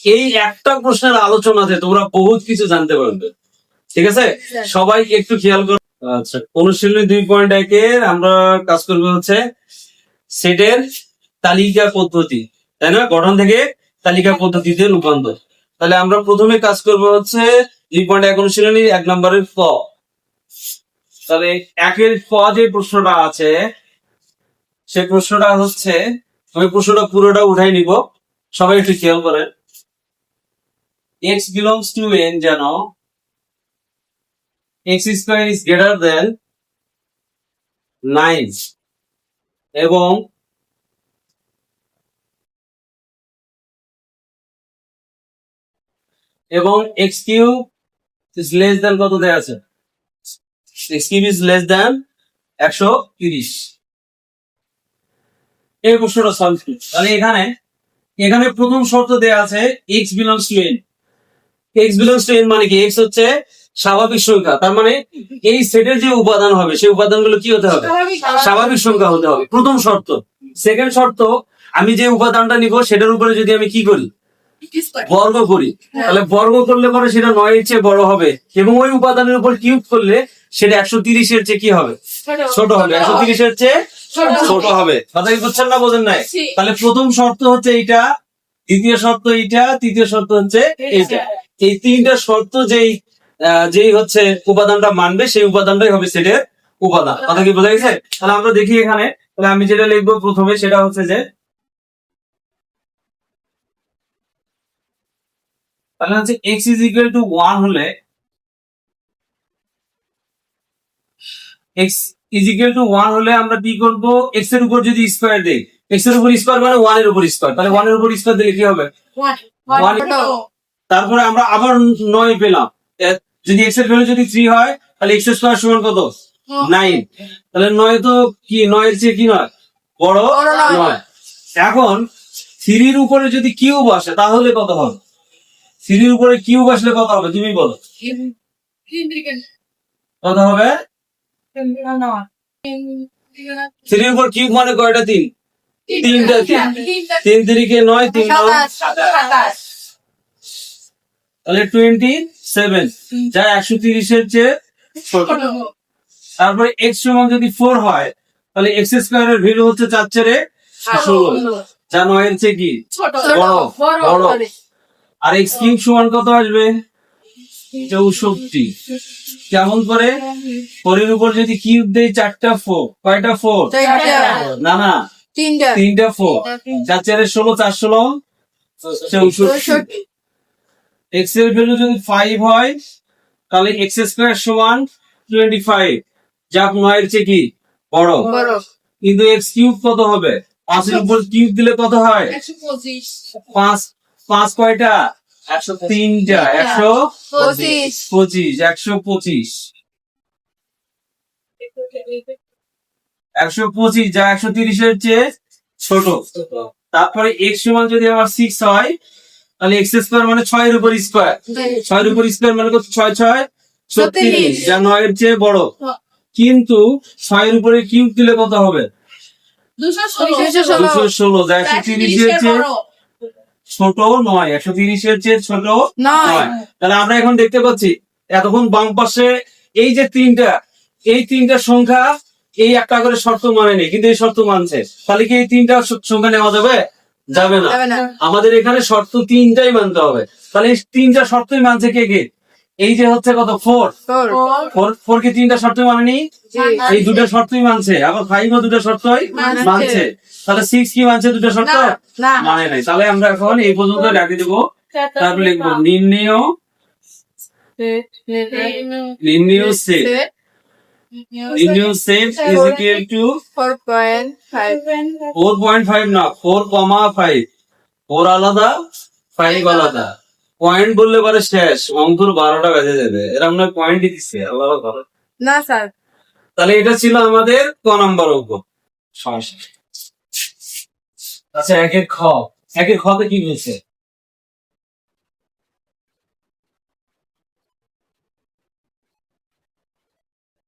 এই একটা প্রশ্নের আলোচনাতে তোমরা বহুত কিছু জানতে পারবে। ঠিক আছে, সবাই একটু খেয়াল করো। আচ্ছা, অনুশীলনী 2.1 আমরা কাজ করবো হচ্ছে সেটের তালিকা পদ্ধতি, তাই না? গঠন থেকে তালিকা পদ্ধতিতে রূপান্তর। তাহলে আমরা প্রথমে কাজ করবো হচ্ছে 2.1 অনুশীলনী 1 নম্বরের ক। তাহলে একের ক যে প্রশ্নটা আছে সেই প্রশ্নটা হচ্ছে, আমি প্রশ্নটা পুরোটা উঠাই নিব, সবাই একটু খেয়াল করেন। x belongs to n যেন x square is greater than 9 এবং x cube is less than কত দেয়া আছে? x cube is less than 130। এই প্রশ্নটা সলভ করি। তাহলে এখানে প্রথম শর্ত দেয়া আছে x belongs to n। x belongs to n মানে কি? x হচ্ছে স্বাভাবিক সংখ্যা, তার মানে এই সেটের যে উপাদান হবে সেই উপাদানগুলো কি হতে হবে? স্বাভাবিক সংখ্যা হতে হবে, প্রথম শর্ত। সেকেন্ড শর্ত, আমি যে উপাদানটা নিব সেটার উপরে যদি আমি কি করি? বর্গ করি। তাহলে বর্গ করলে পরে সেটা 9 এর চেয়ে বড় হবে এবং ওই উপাদানের উপর কিউব করলে সেটা 130 এর চেয়ে কি হবে? ছোট হবে। 130 এর চেয়ে ছোট হবে। কথা কি বুঝছেন না বোঝেন নাই? তাহলে প্রথম শর্ত হচ্ছে এইটা, দ্বিতীয় শর্ত এইটা, তৃতীয় শর্ত হচ্ছে এইটা। এই তিনটা শর্ত যেই হচ্ছে উপাদানটা মানবে সেই উপাদানটাই হবে সেটের উপাদান। কথা কি বোঝা গেছে? তাহলে আমরা দেখি এখানে, তাহলে আমি যেটা লিখবো প্রথমে সেটা হচ্ছে যে, তাহলে হচ্ছে x is equal to 1 হলে, x is equal to 1 হলে আমরা কি করব? x এর উপর যদি স্কয়ার দেই, x এর উপর স্কয়ার মানে 1 এর উপর স্কয়ার, তাহলে 1 এর উপর স্কয়ার দিলে কি হবে? 1। তারপরে আমরা আবার 9 পেলাম। যদি x এর ভ্যালু যদি 3 হয় তাহলে x স্কয়ার সমান কত? 9। তাহলে 9 তো কি 9 এর চেয়ে কি নয়? বড় নয়। এখন 3 এর উপরে যদি কিউব আসে তাহলে কত হবে? 3 এর উপরে কিউব আসলে কত হবে তুমি বলো? কত হবে? 3 এর উপর কিউব মানে কয়টা? 3। তিনটা 3 3 9 3 27। তাহলে 27, যা 130 এর চেয়ে ছোট। তারপরে x সমান যদি 4 হয় তাহলে x স্কয়ারের ভ্যালু হচ্ছে 4 4 16, যা 9 এর চেয়ে কি বড়। আর x কিউব সমান কত আসবে? 64। কেমন করে? 4 এর উপর যদি কিউব দেই 4টা 4, কয়টা 4? না তিনটা 4, 4 4 16, 4 16 64। x এর ভ্যালু যদি 5 হয় তাহলে x স্কয়ার সমান 25, যা 9 এর চেয়ে কি বড়। কিন্তু x কিউব কত হবে? 5 এর উপর কিউব দিলে কত হয়? 5 5 কয়টা? 103টা 125 125 125, যা 130 এর চেয়ে ছোট। তারপরে x সমান যদি আবার 6 হয় তাহলে x স্কয়ার মানে 6 এর উপর স্কয়ার, 6 এর উপর স্কয়ার মানে কত? 6 6 36, যা 9 এর চেয়ে বড়। কিন্তু 6 এর উপরে কিউব দিলে কত হবে? 216, যা 130 এর চেয়ে ছোট নয়। 130 এর চেয়ে ছোট নয়। তাহলে আমরা এখন দেখতে পাচ্ছি এতক্ষণ বাম পাশে এই যে এই তিনটা সংখ্যা এই একটা করে শর্ত মানেনি, কিন্তু এই শর্ত মানছে। তাহলে কি এই তিনটা সংখ্যা নেওয়া যাবে? যাবে না। আমাদের এখানে শর্ত তিনটাই মানতে হবে। তাহলে এই তিনটা শর্তই মানছে কে কে? এই যে হচ্ছে কত? 4 কি তিনটা শর্তই মানেনি? এই দুটো শর্তই মানছে। আবার 5 ও দুটো শর্তই মানছে। তাহলে 6 কি মানছে? দুটো শর্ত মানে নাই। তাহলে আমরা এখন এই পর্যন্ত রাখি দেবো। তারপর লিখবো নির্ণেয় সেট is equal to 4.5 না 4,5। 4 আলাদা 5 আলাদা। পয়েন্ট বললে পরে শেষ, অঙ্কুর 12টা বেজে যাবে। এরকম নয় পয়েন্টই দিচ্ছে আল্লাহ ভালো না স্যার। তাহলে এটা ছিল আমাদের ক নাম্বার অঙ্ক সমস্যা। আচ্ছা, একের খতে কি বলছে?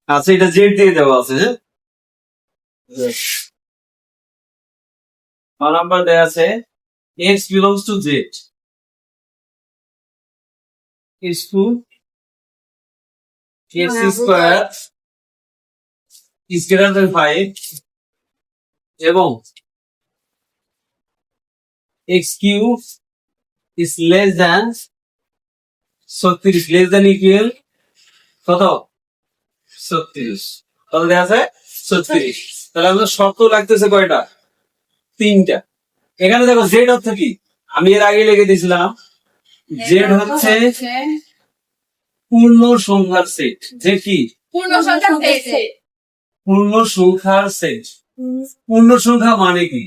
আচ্ছা, এটা জেড দিয়ে দেওয়া আছে। ক নাম্বার দেওয়া আছে x belongs to z। is to x square is greater than 5 এবং x cube is less than 36 less than equal কত 36 কত দেয়া আছে 36 তাহলে আমাদের শর্ত লাগতেছে কয়টা তিনটা এখানে দেখো z অর্থ কি আমি এর আগে লিখে দিয়েছিলাম z হচ্ছে পূর্ণ সংখ্যার সেট যে কি পূর্ণ সংখ্যার সেট পূর্ণ সংখ্যা মানে কি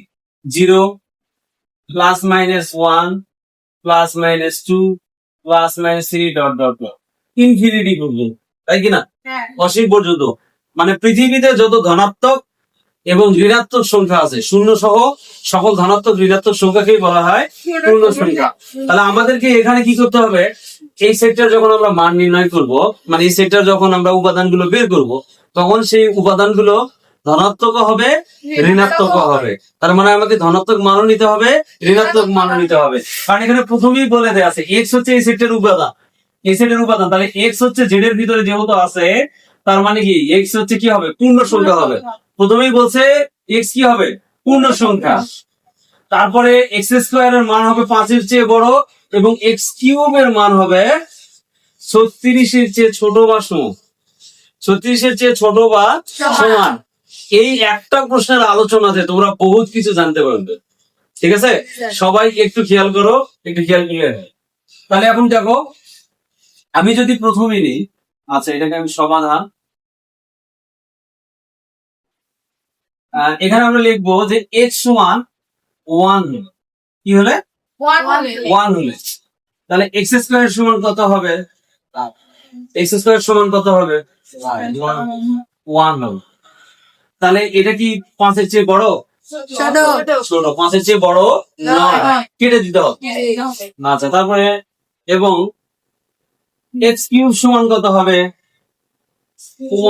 0 plus minus 1 plus minus 2 plus minus 3 dot dot dot infinity পর্যন্ত তাই কি না অসীম পর্যন্ত মানে পৃথিবীতে যত ধনাত্মক এবং ঋণাত্মক সংখ্যা আছে শূন্য সহ সকল ধনাত্মক ঋণাত্মক সংখ্যাকেই বলা হয় পূর্ণ সংখ্যা তাহলে আমাদেরকে এখানে কি করতে হবে এই সেটটার যখন আমরা মান নির্ণয় করব মানে এই সেটটার যখন আমরা উপাদানগুলো বের করব তখন সেই উপাদানগুলো ধনাত্মক হবে ঋণাত্মক হবে তার মানে আমাকে ধনাত্মক মানও নিতে হবে ঋণাত্মক মানও নিতে হবে কারণ এখানে প্রথমেই বলে দেয়া আছে এক্স হচ্ছে এই সেটের উপাদান এই সেটের উপাদান তাহলে এক্স হচ্ছে জেড এর ভিতরে যেহেতু আছে তার মানে কি এক্স হচ্ছে কি হবে পূর্ণ সংখ্যা হবে প্রথমেই বলছে এক্স কি হবে পূর্ণ সংখ্যা তারপরে এক্স স্কোয়ার এর মান হবে 5 এর চেয়ে বড় এবং এক্স কিউব এর মান হবে 36 এর চেয়ে ছোট বা সমান 36 এর চেয়ে ছোট বা সমান এই একটা প্রশ্নের আলোচনাতে তোমরা বহুত কিছু জানতে পারবে ঠিক আছে সবাই একটু খেয়াল করো একটু খেয়াল করে তাহলে এখন দেখো আমি যদি প্রথমে নিই আচ্ছা এটাকে আমি সমাধান এখানে আমরা লিখবো যে x সমান 1 কি হলে 1 হলে তাহলে x স্কয়ার সমান কত হবে x স্কয়ার সমান কত হবে 1 হবে তাহলে এটা কি 5 এর চেয়ে বড় ছোট 5 এর চেয়ে বড় নয় কেটে দিতে হবে আচ্ছা তারপরে এবং x কিউব সমান কত হবে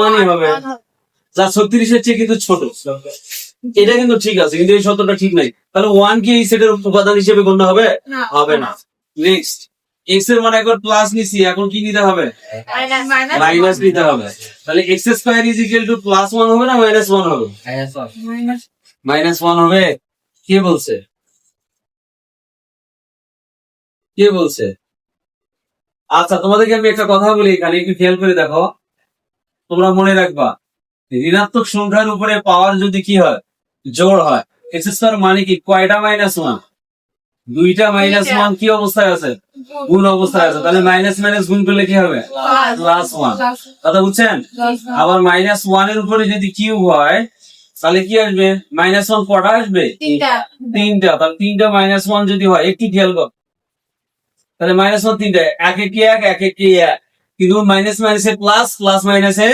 1 হবে যা 36 এর চেয়ে কিন্তু ছোট এটা কিন্তু ঠিক আছে কিন্তু এই শর্তটা ঠিক নাই তাহলে 1 কি এই সেটের উপাদান হিসেবে গণ্য হবে হবে না নেক্সট x এর মান একবার প্লাস নিছি এখন কি নিতে হবে মাইনাস নিতে হবে তাহলে x square is equal to plus 1 হবে না মাইনাস 1 হবে মাইনাস 1 হবে কে বলছে কে বলছে আচ্ছা তোমাদেরকে আমি একটা কথা বলি এখানে একটু খেয়াল করে দেখো তোমরা মনে রাখবা ঋণাত্মক সংখ্যার উপরে পাওয়ার যদি কি হয় জোড় হয় এক্স স্কয়ার মানে কি কয়টা মাইনাস 1 দুইটা মাইনাস 1 কি অবস্থায় আছে গুণ অবস্থায় আছে তাহলে মাইনাস মাইনাস গুণ করলে কি হবে প্লাস 1 কথা বুঝছেন আবার মাইনাস 1 এর উপরে যদি কিউব হয় তাহলে কি আসবে মাইনাস 1 কটা আসবে তিনটা তাহলে তিনটা মাইনাস 1 যদি হয় একটু খেয়াল কর তাহলে মাইনাস 1 তিনটা এক একটি এক এক একটি এক কিন্তু মাইনাস মাইনাসে প্লাস প্লাস মাইনাসে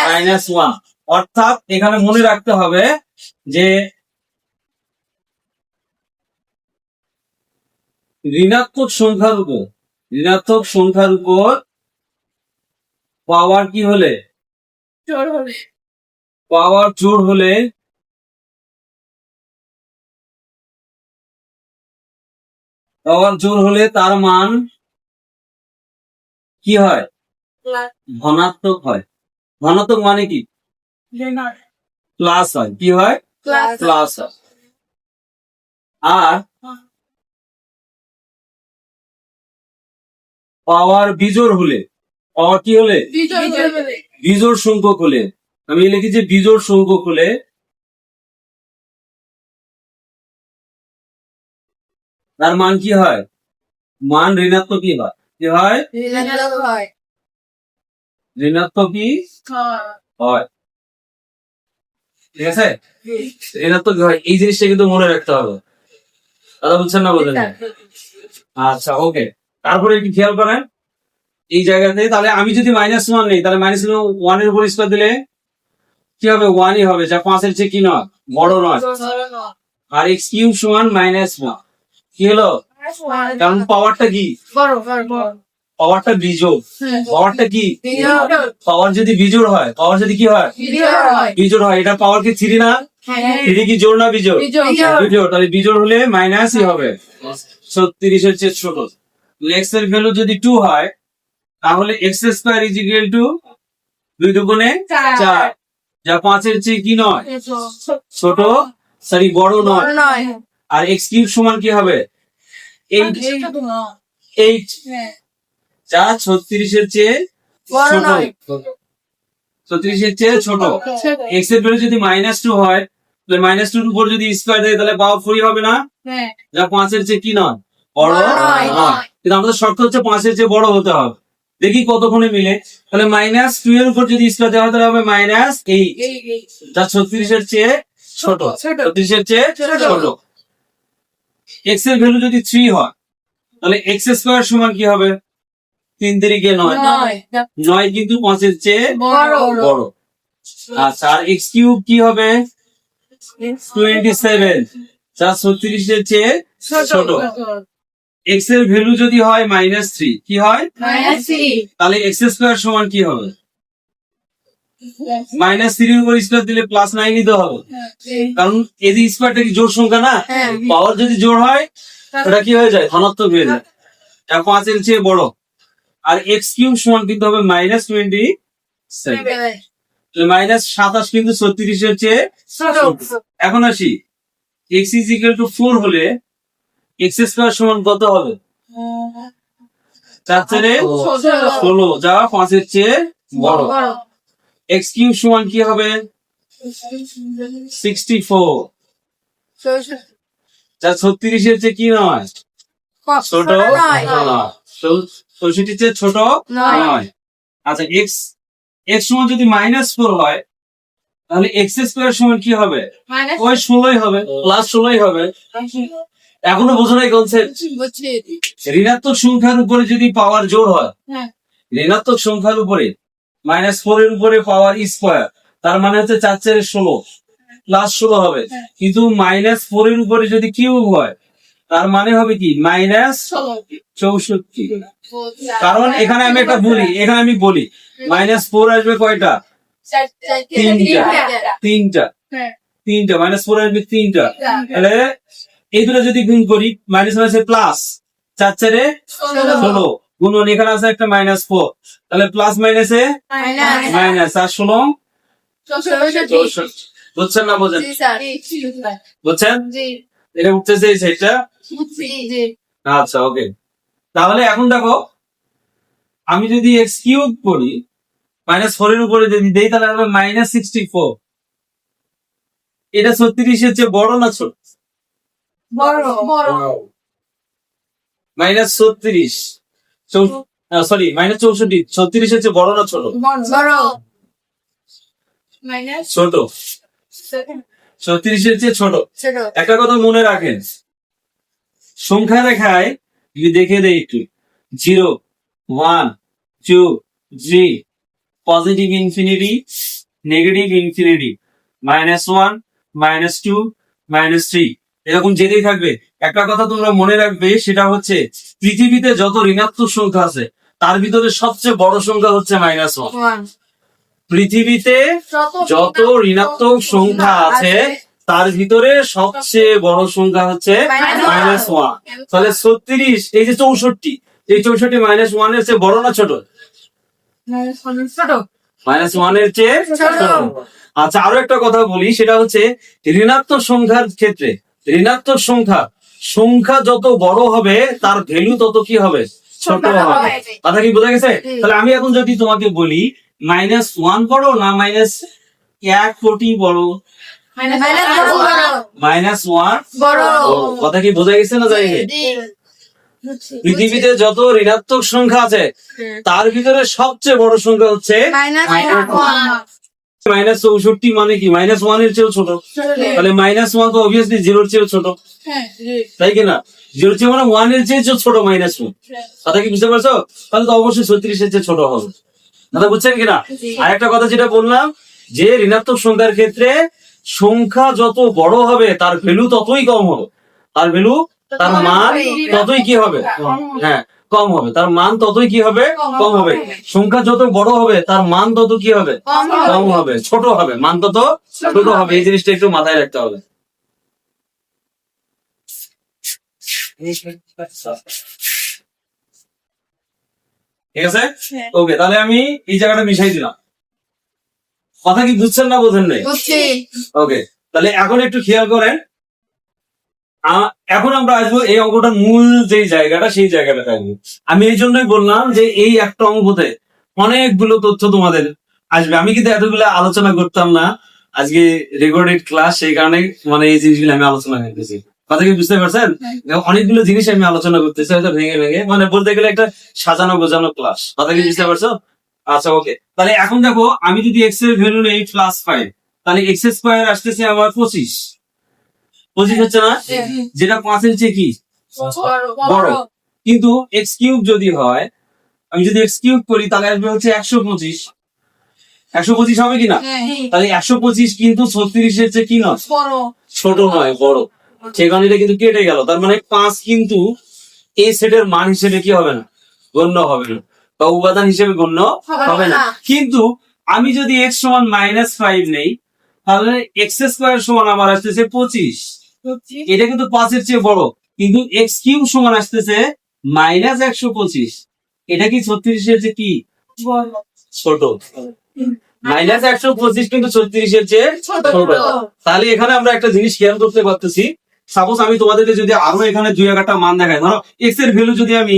মাইনাস 1 অর্থাৎ এখানে মনে রাখতে হবে যে ঋণাত্মক সংখ্যার উপর পাওয়ার কি হলে পাওয়ার জোড় হলে তার মান কি হয় ধনাত্মক হয় ধনাত্মক মানে কি প্লাস হয় কি হয় প্লাস হয় আর পাওয়ার বিজোড় হলে পাওয়ার কি হলে বিজোড় সংখ্যক হলে আমি লিখেছি বিজোড় সংখ্যক হলে তার মান কি হয় মান ঋণাত্মকই হয় কি হয় ঋণাত্মকই হয় ঠিক আছে ঋণাত্মক হয় এই জিনিসটা কিন্তু মনে রাখতে হবে দাদা বুঝছেন না বোঝেন আচ্ছা ওকে তারপরে একটু খেয়াল করেন এই জায়গাতে তাহলে আমি যদি মাইনাস 1 নেই তাহলে মাইনাস 1 এর উপর স্কয়ার দিলে কি হবে 1 ই হবে যা 5 এর চেয়ে কি নয় বড় নয় আর x কিউব সমান মাইনাস 1 কি হলো কারণ পাওয়ারটা কি পাওয়ারটা বিজোড় পাওয়ারটা কি পাওয়ার যদি বিজোড় হয় পাওয়ার যদি কি হয় বিজোড় হয় এটা পাওয়ার কি 3 না 3 কি জোড় না বিজোড় বিজোড় তাহলে বিজোড় হলে মাইনাসই হবে 36 এর চেয়ে ছোট x এর ভ্যালু যদি 2 হয় তাহলে x square is equal to 2 দুগুণে 4, যা 5 এর চেয়ে কি নয়, ছোট, সরি বড় নয়। আর এক্স কিউব সমান কি হবে, 8, যা 36 এর চেয়ে ছোট, 36 এর চেয়ে ছোট। এক্স এর ভ্যালু যদি -2 হয়, তাহলে -2 এর উপর যদি স্কয়ার দেয় তাহলে পাওয়ার 4 হবে না, যা 5 এর চেয়ে কি নয়, বড় নয়। কিন্তু আমাদের শর্ত হচ্ছে 5 এর চেয়ে বড় হতে হবে। দেখি কতক্ষণে মিলে। তাহলে -2 এর উপর যদি স্কয়ার দেওয়া হয় তাহলে হবে -8, যা 36 এর চেয়ে ছোট, 36 এর চেয়ে ছোট। এক্স এর ভ্যালু যদি 3 হয় তাহলে এক্স স্কয়ার সমান কি হবে, 3 তিরিকে 9 কিন্তু 5 এর চেয়ে বড়। আচ্ছা, আর এক্স কিউব কি হবে, 27, যা 36 এর চেয়ে ছোট। এক্স এর ভ্যালু যদি হয় -3, কি হয়, তাহলে এক্স স্কয়ার সমান কি হবে, -3 এর উপর স্কয়ার দিলে +9 নিতে হবে, কারণ এই স্কয়ারটা কি জোড় সংখ্যা না, পাওয়ার যদি জোড় হয় ওটা কি হয়ে যায়, ধনাত্মক হয়ে যায়, যা 5 এর চেয়ে বড়। আর এক্স কিউব সমান কিন্তু হবে -27, -27 কিন্তু 36 এর চেয়ে ছোট। এখন আসি, এক্স ইজ ইকুয়াল টু 4 হলে এক্স স্কয়ার সমান কত হবে, 4×4 = 16, যা 5 এর চেয়ে বড়। এক্স কিউব সমান কি হবে, 64, যা 36 এর চেয়ে কি নয়, ছোট নয়, 64 এর চেয়ে ছোট নয়। আচ্ছা, এক্স সমান যদি -4 হয় তাহলে এক্স স্কয়ার সমান কি হবে, ওই 16 হবে, +16 হবে। এখনো বোঝো নাই কনসেপ্ট? ঋণাত্মক সংখ্যার উপরে যদি পাওয়ার জোড় হয়, ঋণাত্মক সংখ্যার উপরে -4 এর উপরে পাওয়ার স্কয়ার, তার মানে হচ্ছে 4×4 = 16, +16 হবে। কিন্তু -4 এর উপরে যদি কিউব হয় তার মানে হবে কি, -64। কারণ এখানে আমি একটা বলি, -4 আসবে কয়টা, তিনটা, -4 আসবে 3টা। তাহলে এই দুটো যদি গুণ করি, মাইনাস আছে প্লাস, 4×4 = 16, গুণন এখানে আছে একটা -4, তাহলে প্লাস মাইনাসে মাইনাস, আর 16 64। বুঝছেন না বোঝেন, বুঝছেন, এটা উঠতেছে এই সাইডটা। আচ্ছা, ওকে। তাহলে এখন দেখো, আমি যদি এক্স কিউব করি, -4 এর উপরে যদি দেই তাহলে হবে -64। এটা 36 এর চেয়ে বড় না ছোট, -34, সরি -64, 36 এর চেয়ে বড় না ছোট, ছোট, 36 এর চেয়ে ছোট। একটা কথা মনে রাখেন, সংখ্যা দেখায় যদি দেখে দেই একটু, 0, 1, 2, 3, পজিটিভ ইনফিনিটি, নেগেটিভ ইনফিনিটি, -1, -2, -3, এরকম যেতেই থাকবে। একটা কথা তোমরা মনে রাখবে, সেটা হচ্ছে পৃথিবীতে যত ঋণাত্মক সংখ্যা আছে তার ভিতরে সবচেয়ে বড় সংখ্যা হচ্ছে -1। পৃথিবীতে যত ঋণাত্মক সংখ্যা আছে তার ভিতরে সবচেয়ে বড় সংখ্যা হচ্ছে -1। তাহলে 36, এই যে 64, এই 64 -1 এর চেয়ে বড় না ছোট, -1 এর চেয়ে ছোট। আচ্ছা, আরো একটা কথা বলি, সেটা হচ্ছে ঋণাত্মক সংখ্যার ক্ষেত্রে, ঋণাত্মক সংখ্যা যত বড় হবে তার ভ্যালু তত কি হবে, ছোট হবে। কথা কি বোঝা গেছে? তাহলে আমি এখন যদি তোমাকে বলি -1 বড় না -1 কোটি বড়, -1 বড়। কথা কি বোঝা গেছে না? যাই পৃথিবীতে যত ঋণাত্মক সংখ্যা আছে তার ভিতরে সবচেয়ে বড় সংখ্যা হচ্ছে -64, মানে কি -1 এর চেয়েও ছোট। তাহলে -1 তো অবভিয়াসলি 0 এর চেয়েও ছোট, তাই কিনা? 0 এর চেয়ে মানে 1 এর চেয়ে ছোট -1। কথা কি বুঝতে পারছো? তাহলে তো অবশ্যই 36 এর চেয়ে ছোট হবে। কথা বুঝছেন কিনা? আর একটা কথা যেটা বললাম, যে ঋণাত্মক সংখ্যার ক্ষেত্রে সংখ্যা যত বড় হবে তার ভ্যালু ততই কম হবে, তার ভ্যালু, তার মান ততই কি হবে, হ্যাঁ, কম হবে, তার মান ততই কি হবে, কম হবে। সংখ্যা যত বড় হবে তার মান তত কি হবে, কম হবে, ছোট হবে, মান তত ছোট হবে। এই জিনিসটা একটু মাথায় রাখতে হবে। ঠিক আছে ওকে, তাহলে আমি এই জায়গাটা মিশাই দিলাম। কথা কি বুঝছেন না বোঝেন নাই? ওকে, তাহলে এখন একটু খেয়াল করেন। এখন আমরা আসবো এই অঙ্কটার মূল যে জায়গাটা, সেই জায়গাটা আসবো। আমি এই জন্যই বললাম যে এই একটা অঙ্কতে অনেকগুলো তথ্য তোমাদের আসবে। আমি কিন্তু এতগুলো আলোচনা করতাম না, আজকে রেকর্ডেড ক্লাস, সেই কারণে মানে এই জিনিসগুলো আমি আলোচনা করতেছি। কথা কি বুঝতে পারছেন? অনেকগুলো জিনিস আমি আলোচনা করতেছি হয়তো ভেঙে ভেঙে, মানে বলতে গেলে একটা সাজানো গোছানো ক্লাস। কথা কি বুঝতে পারছো? আচ্ছা ওকে, তাহলে এখন দেখো আমি যদি এক্স এর ভ্যালু নেই +5, তাহলে এক্স স্কোয়ার আসতেছে আমার 25 হচ্ছে না, যেটা 5 এর চেয়ে কি বড়। কিন্তু এক্স কিউব যদি হয়, আমি যদি এক্স কিউব করি তাহলে আসবে হচ্ছে 125। 125 হবে কিনা? তাহলে 125 কিন্তু 36 এর চেয়ে কি নয়, ছোট নয়, বড়। সেখানে এটা কিন্তু কেটে গেল, তার মানে 5 কিন্তু এই সেটের মান হিসেবে কি হবে না, গণ্য হবে না, বা উপাদান হিসেবে গণ্য হবে না। কিন্তু আমি যদি এক্স সমান -5 নেই, তাহলে এক্স স্কোয়ার সমান আমার আসতেছে 25। এটা কিন্তু 5 এর চেয়ে বড়, কিন্তু এক্স কিউব সমান আসতেছে -125। এটা কি 36 এর চেয়ে কি ছোট? -125 কিন্তু 36 এর চেয়ে ছোট। তাহলে এখানে আমরা একটা জিনিস খেয়াল করতে পারতেছি। সাপোজ আমি তোমাদেরকে যদি আরো এখানে 2-1টা মান দেখাই, ধরো এক্স এর ভ্যালু যদি আমি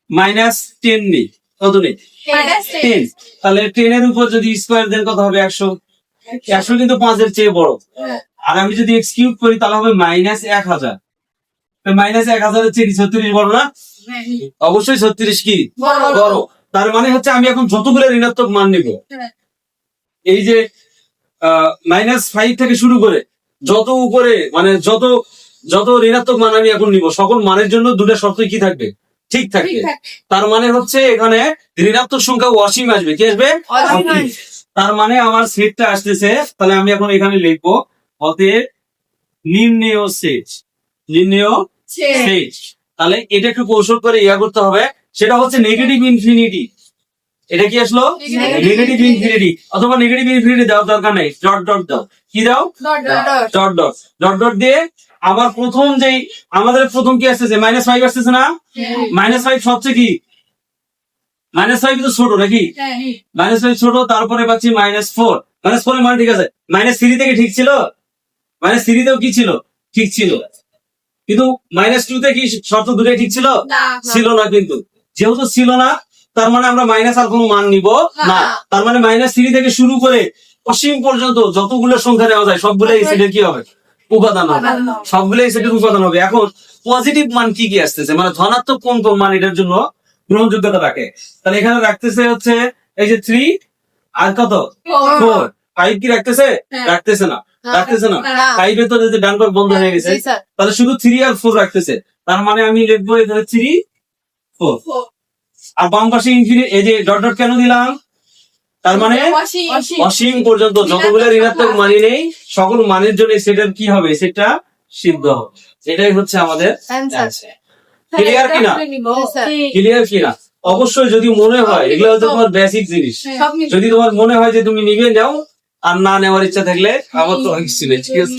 -10 নিই, কত নেই 10, তাহলে 10 এর উপর যদি স্কোয়ার দেন কত হবে? 100। 100 কিন্তু 5 এর চেয়ে বড়। আর আমি যদি এক্স কিউব করি তাহলে হবে -1000। -1000 এর চেয়ে 36 বড় না? অবশ্যই 36 কি বড়। তার মানে হচ্ছে আমি এখন যতগুলো ঋণাত্মক মান নিব, এই যে -5 থেকে শুরু করে যত উপরে, মানে যত ঋণাত্মক মান আমি এখন নিব, সকল মানের জন্য দুটো শর্ত কি থাকবে? ঠিক থাকবে। তার মানে হচ্ছে এখানে ঋণাত্মক সংখ্যা অসীম আসবে। কি আসবে? তার মানে আমার সেটটা আসতেছে, তাহলে আমি এখন এখানে লিখবো অতএব নির্ণেয় সেট। নির্ণেয় সেট, তাহলে এটা একটু কৌশল করে করতে হবে, সেটা হচ্ছে নেগেটিভ ইনফিনিটি। এটা কি আসলো? নেগেটিভ ইনফিনিটি, অথবা নেগেটিভ ইনফিনিটি দেওয়ার দরকার নেই, ডট ডট দাও। কি দাও? Dot dot. ডট ডট দিয়ে আমার প্রথম যেই, আমাদের প্রথম কি আসতেছে? -5 আসতেছে না? -5 সবচেয়ে কি, -5 কিন্তু ছোট নাকি? -5 ছোট, তারপরে পাচ্ছি -4। -4 এর মান ঠিক আছে, -3 থেকে ঠিক ছিল, -3 তেও কি ছিল, ঠিক ছিল। কিন্তু -2 তে কি শর্ত দুটোই ঠিক ছিল? ছিল না। কিন্তু যেহেতু ছিল না, তার মানে আমরা মাইনাস আর কোনো মান নিব না। তার মানে -3 থেকে শুরু করে অসীম পর্যন্ত যতগুলো সংখ্যা নেওয়া যায় সবগুলো এই সেটের কি হবে? উপাদান হবে। সবগুলো এই সেটের উপাদান হবে। এখন পজিটিভ মান কি কি আসতেছে, মানে ধনাত্মক কোন কোন মান এটার জন্য গ্রহণযোগ্যতা রাখে? তাহলে এখানে রাখতেছে হচ্ছে এই যে 3 আর কত 4। 5 কি রাখতেছে? রাখতেছে না। রাখতেছে না। 5 এর তো যদি ডান পাশ বন্ধ হয়ে গেছে, তাহলে শুধু 3 আর 4 রাখতেছে। তার মানে আমি লিখবো এখানে 3 4। আর বাম পাশে ইনফিনিটি, এই যে ডট ডট কেন দিলাম? তার মানে অসীম পর্যন্ত যতগুলো ঋণাত্মক মানই নেই, সকল মানের জন্য সেটার কি হবে? সেটা সিদ্ধ হবে। এটাই হচ্ছে আমাদের ক্লিয়ার কিনা? ক্লিয়ার কিনা? অবশ্যই যদি মনে হয়, এগুলো হচ্ছে তোমার বেসিক জিনিস, যদি তোমার মনে হয় যে তুমি নিবে নাও, আর না নেওয়ার ইচ্ছা থাকলে আমার তো কিছু নেই। ঠিক আছে।